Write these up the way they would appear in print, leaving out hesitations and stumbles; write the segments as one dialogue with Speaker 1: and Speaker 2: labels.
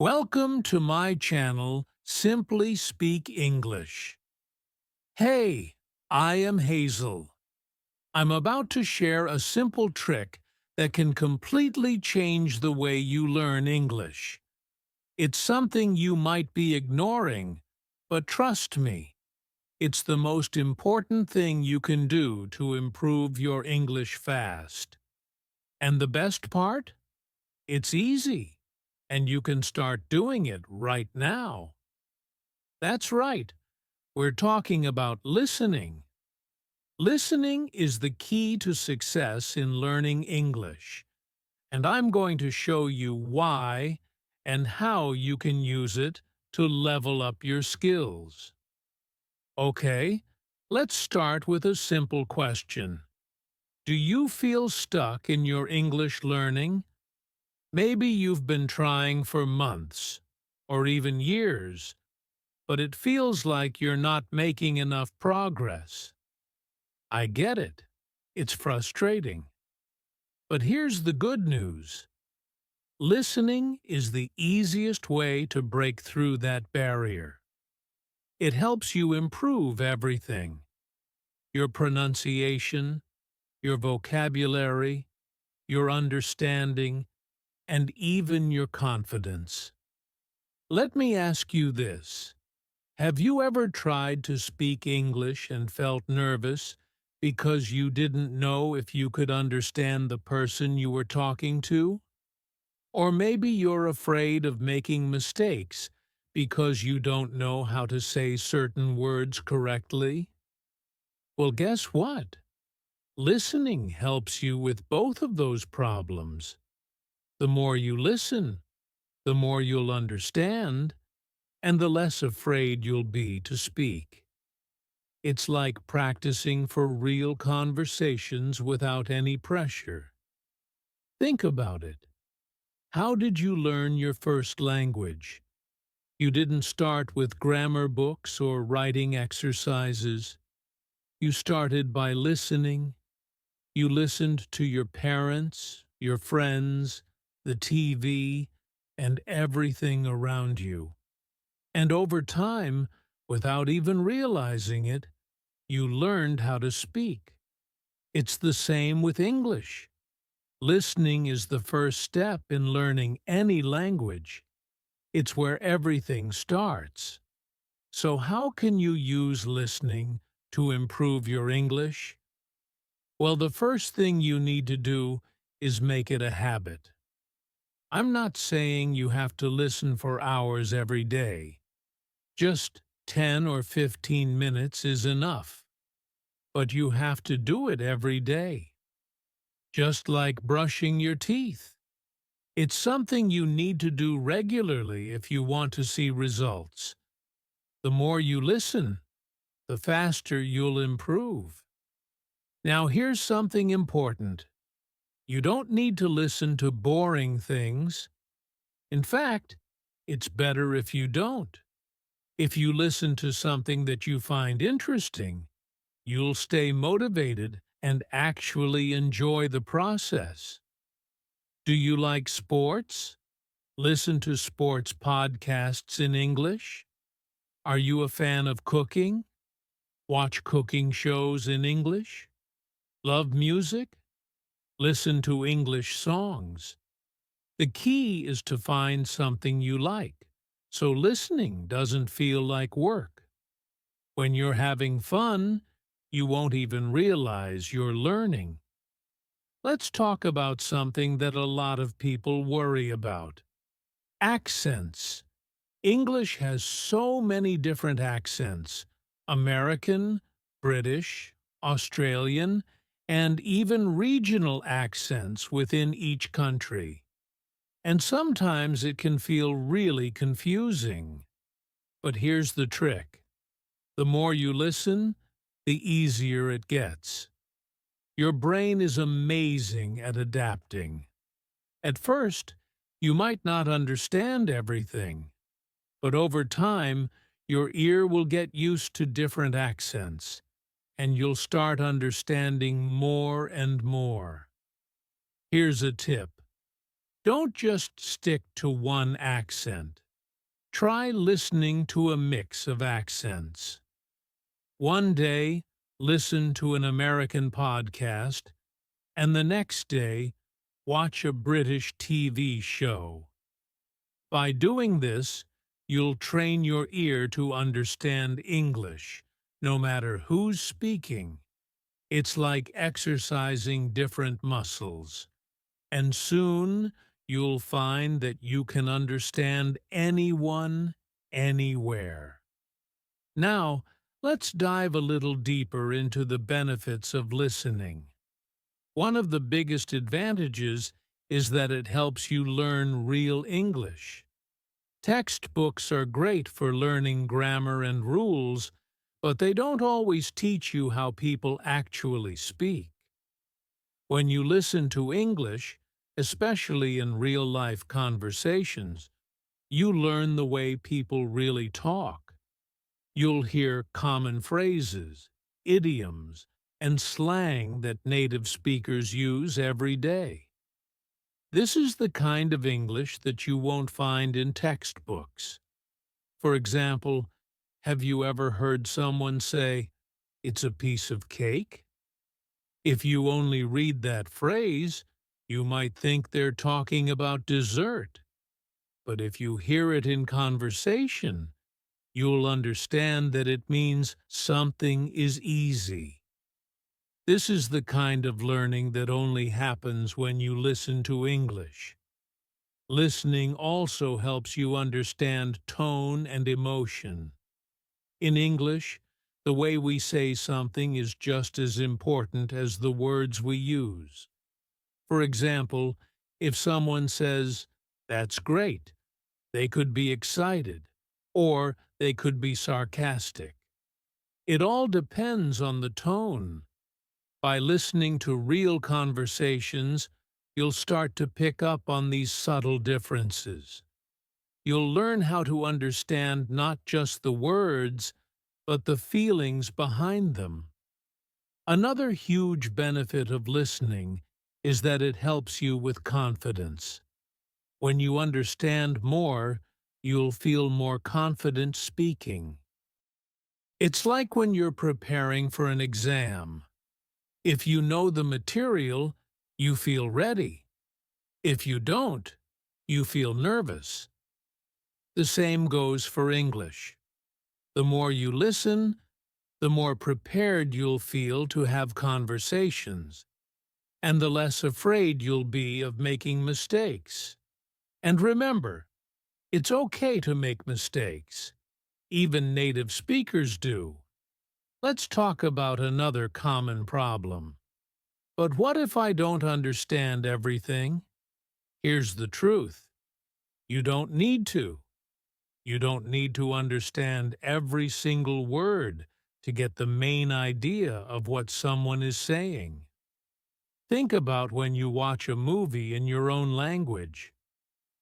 Speaker 1: Welcome to my channel, Simply Speak English. Hey, I am Hazel. I'm about to share a simple trick that can completely change the way you learn English. It's something you might be ignoring, but trust me, it's the most important thing you can do to improve your English fast. And the best part? It's easy, and you can start doing it right now. That's right. We're talking about listening. Listening is the key to success in learning English, and I'm going to show you why and how you can use it to level up your skills. Okay, let's start with a simple question. Do you feel stuck in your English learning? Maybe you've been trying for months, or even years, but it feels like you're not making enough progress. I get it. It's frustrating. But here's the good news. Listening is the easiest way to break through that barrier. It helps you improve everything. Your pronunciation, your vocabulary, your understanding, and even your confidence. Let me ask you this. Have you ever tried to speak English and felt nervous because you didn't know if you could understand the person you were talking to? Or maybe you're afraid of making mistakes because you don't know how to say certain words correctly? Well, guess what? Listening helps you with both of those problems. The more you listen, the more you'll understand, and the less afraid you'll be to speak. It's like practicing for real conversations without any pressure. Think about it. How did you learn your first language? You didn't start with grammar books or writing exercises. You started by listening. You listened to your parents, your friends, the TV, and everything around you. And over time, without even realizing it, you learned how to speak. It's the same with English. Listening is the first step in learning any language. It's where everything starts. So how can you use listening to improve your English? Well, the first thing you need to do is make it a habit. I'm not saying you have to listen for hours every day. Just 10 or 15 minutes is enough. But you have to do it every day. Just like brushing your teeth. It's something you need to do regularly if you want to see results. The more you listen, the faster you'll improve. Now here's something important. You don't need to listen to boring things. In fact, it's better if you don't. If you listen to something that you find interesting, you'll stay motivated and actually enjoy the process. Do you like sports? Listen to sports podcasts in English? Are you a fan of cooking? Watch cooking shows in English? Love music? Listen to English songs. The key is to find something you like, so listening doesn't feel like work. When you're having fun, you won't even realize you're learning. Let's talk about something that a lot of people worry about. Accents. English has so many different accents. American, British, Australian, and even regional accents within each country. And sometimes it can feel really confusing. But here's the trick. The more you listen, the easier it gets. Your brain is amazing at adapting. At first, you might not understand everything, but over time, your ear will get used to different accents, and you'll start understanding more and more. Here's a tip. Don't just stick to one accent. Try listening to a mix of accents. One day, listen to an American podcast, and the next day, watch a British TV show. By doing this, you'll train your ear to understand English, no matter who's speaking. It's like exercising different muscles. And soon, you'll find that you can understand anyone, anywhere. Now, let's dive a little deeper into the benefits of listening. One of the biggest advantages is that it helps you learn real English. Textbooks are great for learning grammar and rules, but they don't always teach you how people actually speak. When you listen to English, especially in real-life conversations, you learn the way people really talk. You'll hear common phrases, idioms, and slang that native speakers use every day. This is the kind of English that you won't find in textbooks. For example, have you ever heard someone say, "It's a piece of cake"? If you only read that phrase, you might think they're talking about dessert. But if you hear it in conversation, you'll understand that it means something is easy. This is the kind of learning that only happens when you listen to English. Listening also helps you understand tone and emotion. In English, the way we say something is just as important as the words we use. For example, if someone says, "That's great," they could be excited, or they could be sarcastic. It all depends on the tone. By listening to real conversations, you'll start to pick up on these subtle differences. You'll learn how to understand not just the words, but the feelings behind them. Another huge benefit of listening is that it helps you with confidence. When you understand more, you'll feel more confident speaking. It's like when you're preparing for an exam. If you know the material, you feel ready. If you don't, you feel nervous. The same goes for English. The more you listen, the more prepared you'll feel to have conversations, and the less afraid you'll be of making mistakes. And remember, it's okay to make mistakes. Even native speakers do. Let's talk about another common problem. But what if I don't understand everything? Here's the truth. You don't need to. You don't need to understand every single word to get the main idea of what someone is saying. Think about when you watch a movie in your own language.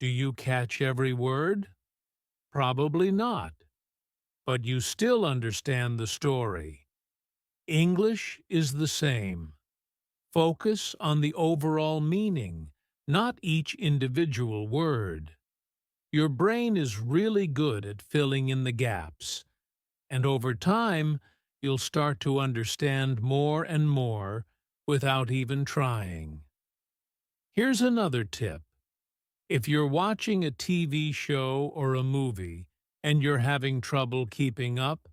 Speaker 1: Do you catch every word? Probably not. But you still understand the story. English is the same. Focus on the overall meaning, not each individual word. Your brain is really good at filling in the gaps, and over time, you'll start to understand more and more without even trying. Here's another tip. If you're watching a TV show or a movie and you're having trouble keeping up,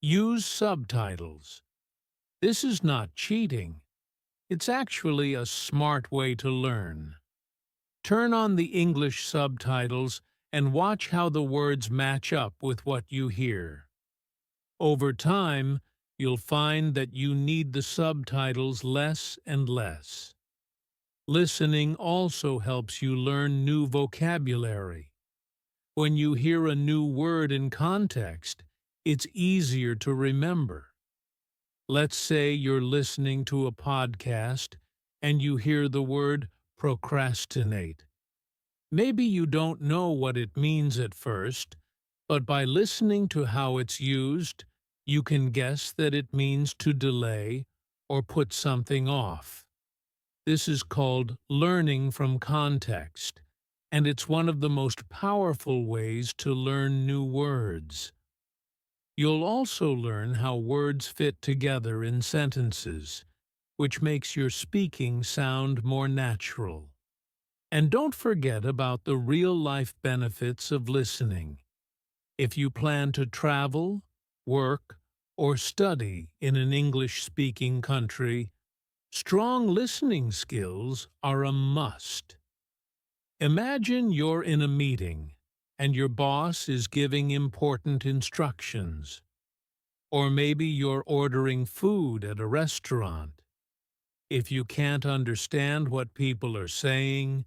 Speaker 1: use subtitles. This is not cheating. It's actually a smart way to learn. Turn on the English subtitles and watch how the words match up with what you hear. Over time, you'll find that you need the subtitles less and less. Listening also helps you learn new vocabulary. When you hear a new word in context, it's easier to remember. Let's say you're listening to a podcast and you hear the word procrastinate. Maybe you don't know what it means at first, but by listening to how it's used, you can guess that it means to delay or put something off. This is called learning from context. and it's one of the most powerful ways to learn new words. You'll also learn how words fit together in sentences, which makes your speaking sound more natural. And don't forget about the real-life benefits of listening. If you plan to travel, work, or study in an English-speaking country, strong listening skills are a must. Imagine you're in a meeting and your boss is giving important instructions. Or maybe you're ordering food at a restaurant. If you can't understand what people are saying,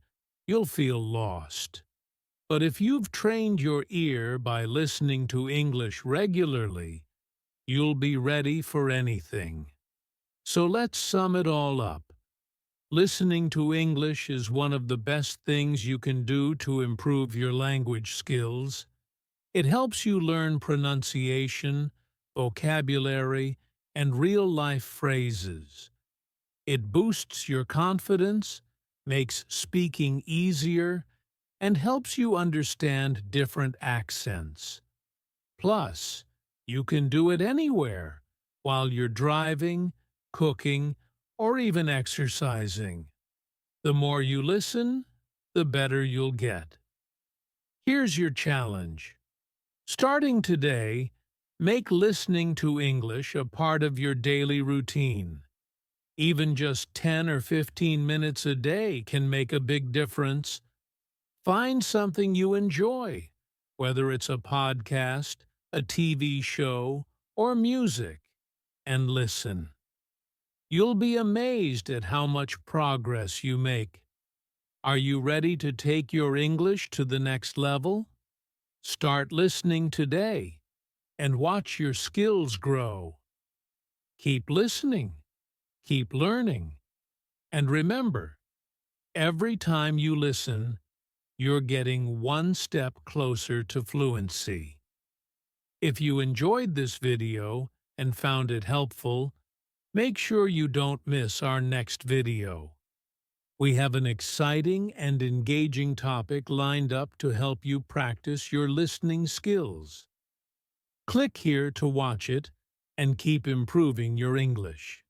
Speaker 1: you'll feel lost. But if you've trained your ear by listening to English regularly, you'll be ready for anything. So let's sum it all up. Listening to English is one of the best things you can do to improve your language skills. It helps you learn pronunciation, vocabulary, and real-life phrases. It boosts your confidence, makes speaking easier, and helps you understand different accents. Plus, you can do it anywhere, while you're driving, cooking, or even exercising. The more you listen, the better you'll get. Here's your challenge. Starting today, make listening to English a part of your daily routine. Even just 10 or 15 minutes a day can make a big difference. Find something you enjoy, whether it's a podcast, a TV show, or music, and listen. You'll be amazed at how much progress you make. Are you ready to take your English to the next level? Start listening today and watch your skills grow. Keep listening, keep learning, and remember, every time you listen, you're getting one step closer to fluency. If you enjoyed this video and found it helpful, make sure you don't miss our next video. We have an exciting and engaging topic lined up to help you practice your listening skills. Click here to watch it and keep improving your English.